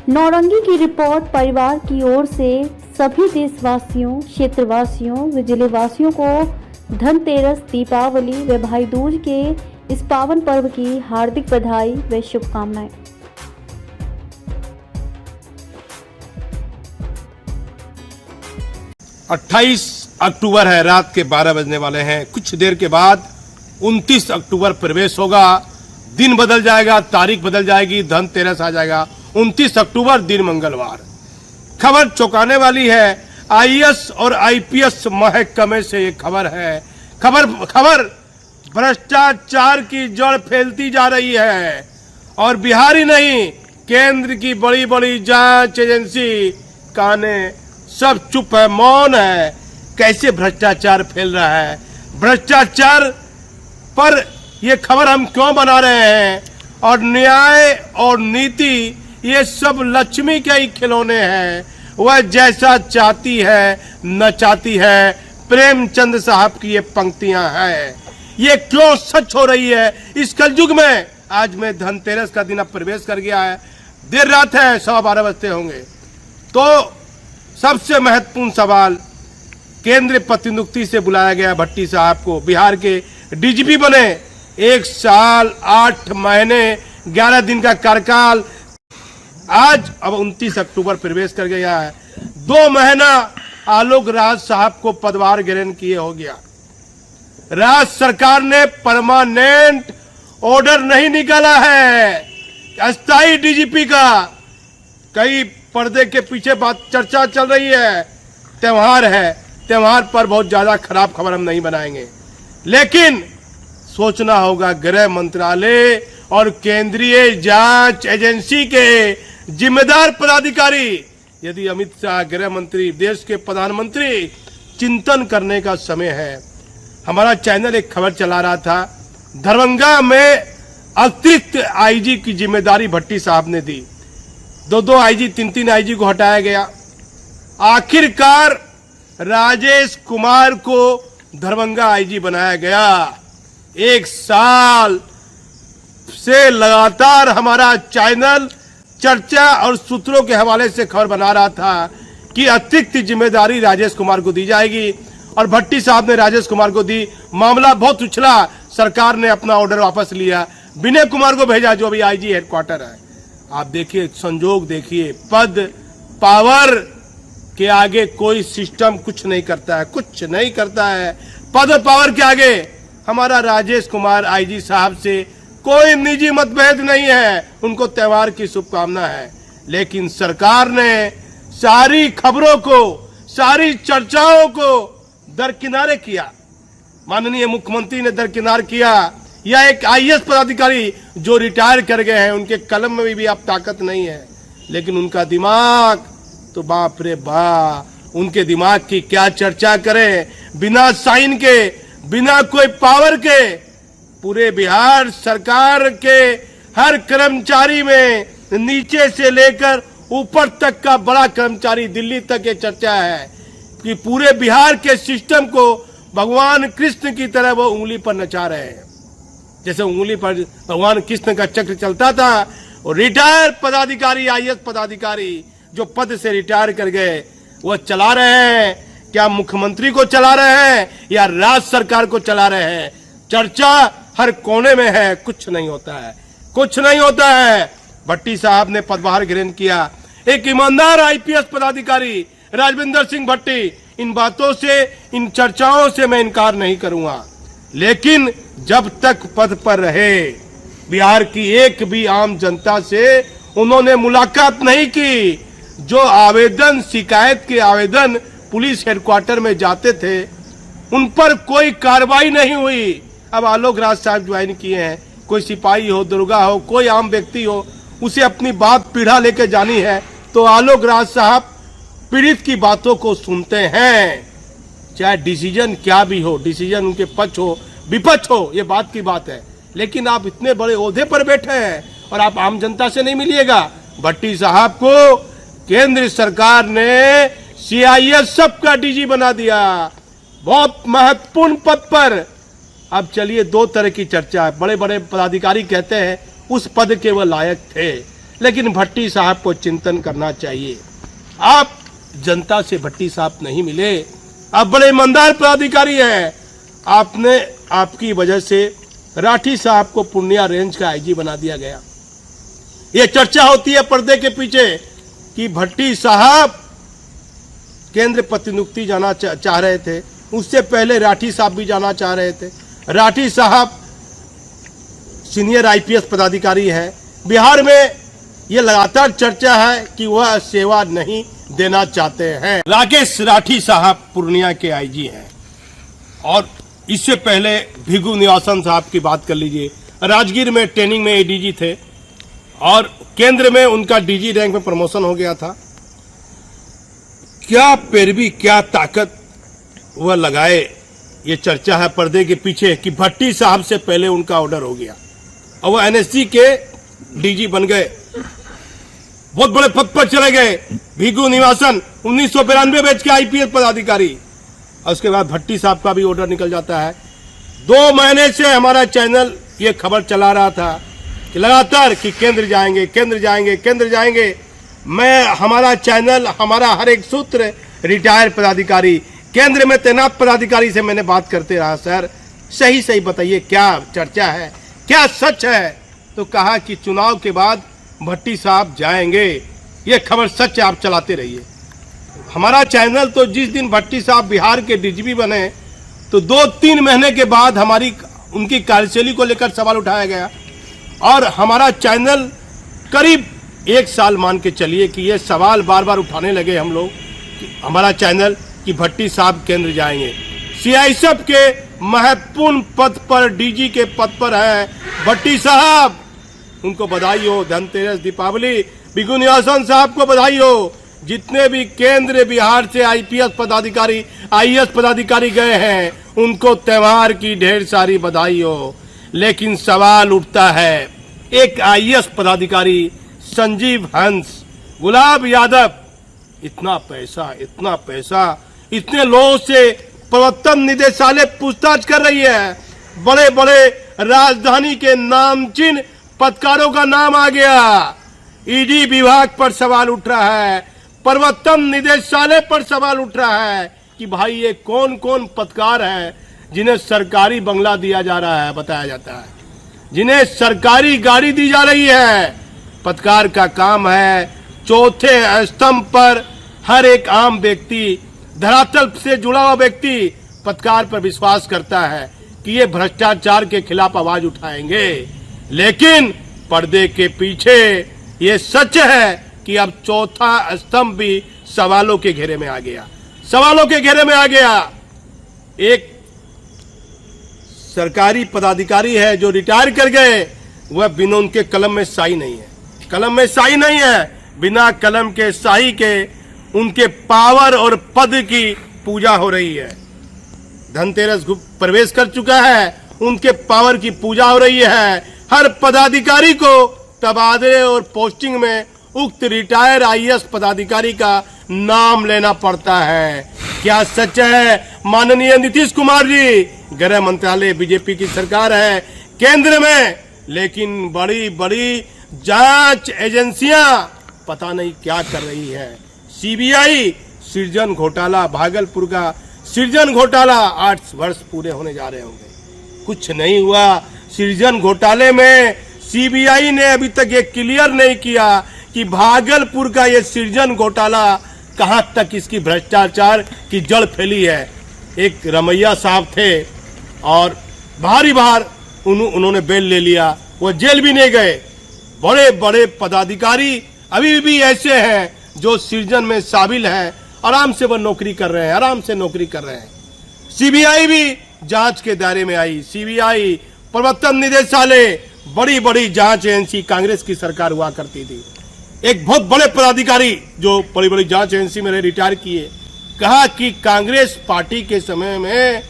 नौरंगी की रिपोर्ट परिवार की ओर से सभी देशवासियों, क्षेत्रवासियों व जिलेवासियों को धनतेरस, दीपावली व भाई दूज के इस पावन पर्व की हार्दिक बधाई व शुभकामनाएं। 28 अक्टूबर है, रात के 12 बजने वाले हैं। कुछ देर के बाद 29 अक्टूबर प्रवेश होगा। दिन बदल जाएगा, तारीख बदल जाएगी, धनतेरस आ जाएगा। 29 अक्टूबर दिन मंगलवार। खबर चौंकाने वाली है। आईएएस और आईपीएस महकमे से ये खबर है। खबर भ्रष्टाचार की जड़ फैलती जा रही है और बिहार ही नहीं, केंद्र की बड़ी बड़ी जांच एजेंसी काने सब चुप है, मौन है। कैसे भ्रष्टाचार फैल रहा है? भ्रष्टाचार पर ये खबर हम क्यों बना रहे हैं? और न्याय और नीति ये सब लक्ष्मी के ही खिलौने हैं। वह जैसा चाहती है नचाती है। प्रेमचंद साहब की ये पंक्तियां हैं। ये क्यों सच हो रही है इस कलयुग में? आज में धनतेरस का दिन अब प्रवेश कर गया है। देर रात है, 12:15 बजते होंगे। तो सबसे महत्वपूर्ण सवाल, केंद्र प्रतिनियुक्ति से बुलाया गया भट्टी साहब को, बिहार के डीजीपी बने। 1 साल 8 महीने 11 दिन का कार्यकाल। आज अब 29 अक्टूबर प्रवेश कर गया है। 2 महीना आलोक राज साहब को पदभार ग्रहण किए हो गया। राज्य सरकार ने परमानेंट ऑर्डर नहीं निकाला है अस्थायी डीजीपी का। कई पर्दे के पीछे बात चर्चा चल रही है। त्योहार है, त्योहार पर बहुत ज्यादा खराब खबर हम नहीं बनाएंगे, लेकिन सोचना होगा गृह मंत्रालय और केंद्रीय जांच एजेंसी के जिम्मेदार पदाधिकारी, यदि अमित शाह गृह मंत्री, देश के प्रधानमंत्री, चिंतन करने का समय है। हमारा चैनल एक खबर चला रहा था, दरभंगा में अतिरिक्त आईजी की जिम्मेदारी भट्टी साहब ने दी। 2 आईजी, 3 आईजी को हटाया गया। आखिरकार राजेश कुमार को दरभंगा आईजी बनाया गया। 1 साल से लगातार हमारा चैनल चर्चा और सूत्रों के हवाले से खबर बना रहा था कि अतिरिक्त जिम्मेदारी राजेश कुमार को दी जाएगी, और भट्टी साहब ने राजेश कुमार को दी। मामला बहुत उछला, सरकार ने अपना ऑर्डर वापस लिया, विनय कुमार को भेजा जो अभी आईजी हेडक्वार्टर है। आप देखिए, संजोग देखिए, पद पावर के आगे कोई सिस्टम कुछ नहीं करता है, कुछ नहीं करता है। पद और पावर के आगे हमारा राजेश कुमार आईजी साहब से कोई निजी मतभेद नहीं है, उनको त्योहार की शुभकामना है। लेकिन सरकार ने सारी खबरों को, सारी चर्चाओं को दरकिनारे किया। माननीय मुख्यमंत्री ने दरकिनार किया, या एक आईएएस पदाधिकारी जो रिटायर कर गए हैं, उनके कलम में भी अब ताकत नहीं है, लेकिन उनका दिमाग तो बाप रे बाप। उनके दिमाग की क्या चर्चा करें? बिना साइन के, बिना कोई पावर के, पूरे बिहार सरकार के हर कर्मचारी में, नीचे से लेकर ऊपर तक का बड़ा कर्मचारी, दिल्ली तक ये चर्चा है कि पूरे बिहार के सिस्टम को भगवान कृष्ण की तरह वो उंगली पर नचा रहे हैं। जैसे उंगली पर भगवान कृष्ण का चक्र चलता था, और रिटायर पदाधिकारी, आईएएस पदाधिकारी जो पद से रिटायर कर गए, वो चला रहे हैं। क्या मुख्यमंत्री को चला रहे हैं या राज्य सरकार को चला रहे हैं? चर्चा हर कोने में है, कुछ नहीं होता है, कुछ नहीं होता है। भट्टी साहब ने पदभार ग्रहण किया। एक ईमानदार आईपीएस पदाधिकारी राजविंदर सिंह भट्टी, इन बातों से, इन चर्चाओं से मैं इनकार नहीं करूंगा, लेकिन जब तक पद पर रहे, बिहार की एक भी आम जनता से उन्होंने मुलाकात नहीं की। जो आवेदन, शिकायत के आवेदन पुलिस हेडक्वार्टर में जाते थे, उन पर कोई कार्रवाई नहीं हुई। अब आलोक राज साहब ज्वाइन किए हैं। कोई सिपाही हो, दरोगा हो, कोई आम व्यक्ति हो, उसे अपनी बात पीढ़ा लेके जानी है, तो आलोक राज साहब पीड़ित की बातों को सुनते हैं। चाहे डिसीजन क्या भी हो, डिसीजन उनके पक्ष हो विपक्ष हो, ये बात की बात है। लेकिन आप इतने बड़े ओहदे पर बैठे हैं और आप आम जनता से नहीं मिलिएगा। भट्टी साहब को केंद्र सरकार ने सीआईएस सबका डीजी बना दिया, बहुत महत्वपूर्ण पद पर। अब चलिए, 2 तरह की चर्चा है। बड़े बड़े पदाधिकारी कहते हैं उस पद के वह लायक थे, लेकिन भट्टी साहब को चिंतन करना चाहिए। आप जनता से भट्टी साहब नहीं मिले, आप बड़े ईमानदार पदाधिकारी हैं। आपने आपकी वजह से राठी साहब को पूर्णिया रेंज का आईजी बना दिया गया। ये चर्चा होती है पर्दे के पीछे कि भट्टी साहब केंद्र प्रतिनियुक्ति जाना चाह रहे थे, उससे पहले राठी साहब भी जाना चाह रहे थे। राठी साहब सीनियर आईपीएस पदाधिकारी है। बिहार में ये लगातार चर्चा है कि वह सेवा नहीं देना चाहते हैं। राकेश राठी साहब पूर्णिया के आईजी हैं और इससे पहले भिगु निवासन साहब की बात कर लीजिए, राजगीर में ट्रेनिंग में एडीजी थे और केंद्र में उनका डीजी रैंक में प्रमोशन हो गया था। क्या पैरवी, क्या ताकत वह लगाए, ये चर्चा है पर्दे के पीछे कि भट्टी साहब से पहले उनका ऑर्डर हो गया और वह एनएसजी के डीजी बन गए, बहुत बड़े पद पर चले गए। भिगु निवासन 1992 बैच के आईपीएस पदाधिकारी, और उसके बाद भट्टी साहब का भी ऑर्डर निकल जाता है। 2 महीने से हमारा चैनल ये खबर चला रहा था कि लगातार कि केंद्र जाएंगे, केंद्र जाएंगे, केंद्र जाएंगे। हमारा चैनल, हमारा हर एक सूत्र रिटायर्ड पदाधिकारी, केंद्र में तैनात पदाधिकारी से मैंने बात करते रहा, सर सही सही बताइए क्या चर्चा है, क्या सच है। तो कहा कि चुनाव के बाद भट्टी साहब जाएंगे, ये खबर सच है, आप चलाते रहिए। हमारा चैनल तो जिस दिन भट्टी साहब बिहार के डीजीपी बने तो 2-3 महीने के बाद उनकी कार्यशैली को लेकर सवाल उठाया गया और हमारा चैनल करीब 1 साल मान के चलिए कि ये सवाल बार बार उठाने लगे हम लोग, हमारा चैनल, कि भट्टी साहब केंद्र जाएंगे। सीआईएसएफ के महत्वपूर्ण पद पर, डीजी के पद पर है भट्टी साहब, उनको बधाई हो। धनतेरस, दीपावली, भिगु निवासन साहब को बधाई हो। जितने भी केंद्र बिहार से आईपीएस पदाधिकारी, आईएएस पदाधिकारी गए हैं, उनको त्योहार की ढेर सारी बधाई हो। लेकिन सवाल उठता है, एक आईएएस पदाधिकारी संजीव हंस, गुलाब यादव, इतना पैसा, इतने लोगों से प्रवर्तन निदेशालय पूछताछ कर रही है। बड़े बड़े राजधानी के नामचीन पत्रकारों का नाम आ गया। ईडी विभाग पर सवाल उठ रहा है, प्रवर्तन निदेशालय पर सवाल उठ रहा है कि भाई ये कौन कौन पत्रकार हैं जिन्हें सरकारी बंगला दिया जा रहा है, बताया जाता है, जिन्हें सरकारी गाड़ी दी जा रही है। पत्रकार का काम है चौथे स्तंभ पर हर एक आम व्यक्ति, धरातल से जुड़ा हुआ व्यक्ति पत्रकार पर विश्वास करता है कि ये भ्रष्टाचार के खिलाफ आवाज उठाएंगे। लेकिन पर्दे के पीछे ये सच है कि अब चौथा स्तंभ भी सवालों के घेरे में आ गया, सवालों के घेरे में आ गया। एक सरकारी पदाधिकारी है जो रिटायर कर गए, वह बिना उनके कलम में स्याही नहीं है, कलम में स्याही नहीं है। बिना कलम के स्याही के उनके पावर और पद की पूजा हो रही है। धनतेरस प्रवेश कर चुका है, उनके पावर की पूजा हो रही है। हर पदाधिकारी को तबादले और पोस्टिंग में उक्त रिटायर आईएएस पदाधिकारी का नाम लेना पड़ता है। क्या सच है माननीय नीतीश कुमार जी, गृह मंत्रालय बीजेपी की सरकार है केंद्र में, लेकिन बड़ी बड़ी जांच एजेंसियां पता नहीं क्या कर रही है। सीबीआई सृजन घोटाला, भागलपुर का सृजन घोटाला 8 वर्ष पूरे होने जा रहे होंगे, कुछ नहीं हुआ। सृजन घोटाले में सीबीआई ने अभी तक ये क्लियर नहीं किया कि भागलपुर का ये सृजन घोटाला कहां तक इसकी भ्रष्टाचार की जड़ फैली है। एक रमैया साहब थे और भारी भार उन्होंने बेल ले लिया, वो जेल भी नहीं गए। बड़े बड़े पदाधिकारी अभी भी ऐसे हैं जो सृजन में शामिल हैं, आराम से वो नौकरी कर रहे हैं, आराम से नौकरी कर रहे हैं। सीबीआई भी जांच के दायरे में आई। सीबीआई, प्रवर्तन निदेशालय, बड़ी बड़ी जांच एजेंसी कांग्रेस की सरकार हुआ करती थी। एक बहुत बड़े पदाधिकारी जो बड़ी बड़ी जांच एजेंसी में रिटायर किए, कहा कि कांग्रेस पार्टी के समय में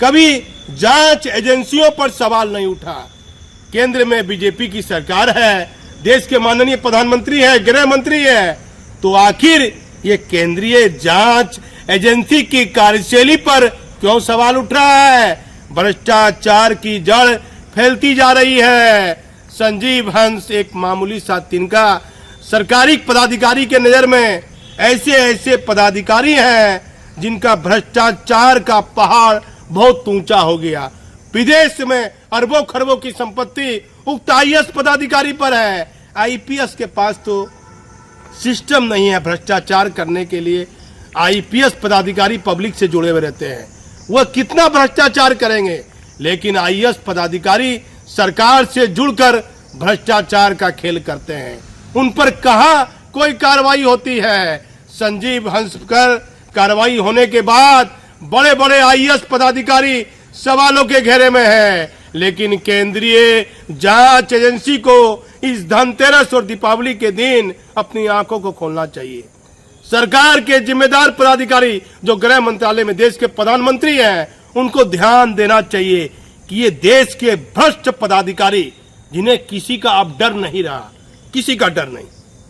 कभी जांच एजेंसियों पर सवाल नहीं उठा। केंद्र में बीजेपी की सरकार है, देश के माननीय प्रधानमंत्री है, गृह मंत्री है, तो आखिर ये केंद्रीय जांच एजेंसी की कार्यशैली पर क्यों सवाल उठ रहा है? भ्रष्टाचार की जड़ फैलती जा रही है। संजीव हंस एक मामूली सा तिनका सरकारी पदाधिकारी के नजर में ऐसे ऐसे पदाधिकारी हैं जिनका भ्रष्टाचार का पहाड़ बहुत ऊंचा हो गया। विदेश में अरबों खरबों की संपत्ति उक्त आईएएस पदाधिकारी पर है। आईपीएस के पास तो सिस्टम नहीं है भ्रष्टाचार करने के लिए। आईपीएस पदाधिकारी पब्लिक से जुड़े हुए रहते हैं, वह कितना भ्रष्टाचार करेंगे, लेकिन आईएएस पदाधिकारी सरकार से जुड़कर भ्रष्टाचार का खेल करते हैं। उन पर कहां कोई कार्रवाई होती है। संजीव हंस पर कार्रवाई होने के बाद बड़े बड़े आईएएस पदाधिकारी सवालों के घेरे में हैं, लेकिन केंद्रीय जांच एजेंसी को इस धनतेरस और दीपावली के दिन अपनी आंखों को खोलना चाहिए। सरकार के जिम्मेदार पदाधिकारी जो गृह मंत्रालय में देश के प्रधानमंत्री हैं, उनको ध्यान देना चाहिए कि ये देश के भ्रष्ट पदाधिकारी जिन्हें किसी का अब डर नहीं रहा, किसी का डर नहीं,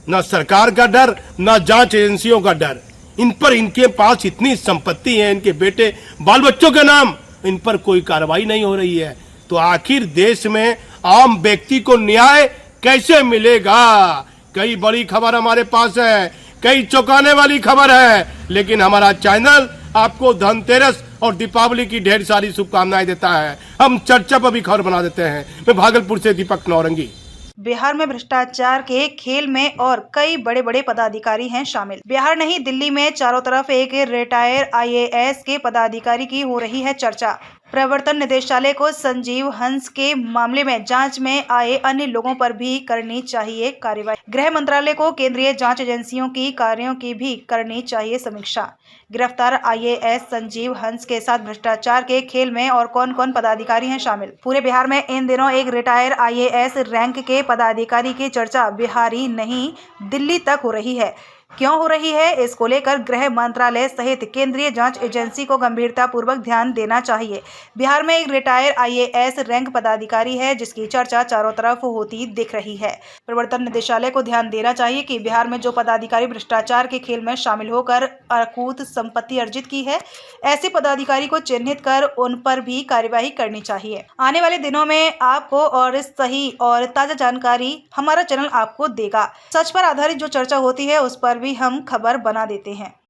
ना सरकार का डर, ना जांच एजेंसियों का डर। इन पर इनके पास इतनी संपत्ति है, इनके बेटे बाल बच्चों के नाम, इन पर कोई कार्रवाई नहीं हो रही है। तो आखिर देश में आम व्यक्ति को न्याय कैसे मिलेगा? कई बड़ी खबर हमारे पास है, कई चौंकाने वाली खबर है, लेकिन हमारा चैनल आपको धनतेरस और दीपावली की ढेर सारी शुभकामनाएं देता है। हम चर्चा पर भी खबर बना देते हैं। मैं भागलपुर से दीपक नौरंगी। बिहार में भ्रष्टाचार के खेल में और कई बड़े बड़े पदाधिकारी हैं शामिल। बिहार नहीं, दिल्ली में चारों तरफ एक रिटायर आईएएस के पदाधिकारी की हो रही है चर्चा। प्रवर्तन निदेशालय को संजीव हंस के मामले में जांच में आए अन्य लोगों पर भी करनी चाहिए कार्रवाई। गृह मंत्रालय को केंद्रीय जांच एजेंसियों की कार्यों की भी करनी चाहिए समीक्षा। गिरफ्तार आईएएस संजीव हंस के साथ भ्रष्टाचार के खेल में और कौन कौन पदाधिकारी हैं शामिल। पूरे बिहार में इन दिनों एक रिटायर आईएएस रैंक के पदाधिकारी की चर्चा बिहारी नहीं, दिल्ली तक हो रही है। क्यों हो रही है, इसको लेकर गृह मंत्रालय सहित केंद्रीय जांच एजेंसी को गंभीरता पूर्वक ध्यान देना चाहिए। बिहार में एक रिटायर आईएएस रैंक पदाधिकारी है जिसकी चर्चा चारों तरफ होती दिख रही है। प्रवर्तन निदेशालय को ध्यान देना चाहिए कि बिहार में जो पदाधिकारी भ्रष्टाचार के खेल में शामिल होकर अकूत संपत्ति अर्जित की है, ऐसे पदाधिकारी को चिन्हित कर उन पर भी कार्यवाही करनी चाहिए। आने वाले दिनों में आपको और सही और ताजा जानकारी हमारा चैनल आपको देगा। सच पर आधारित जो चर्चा होती है उस पर भी हम खबर बना देते हैं।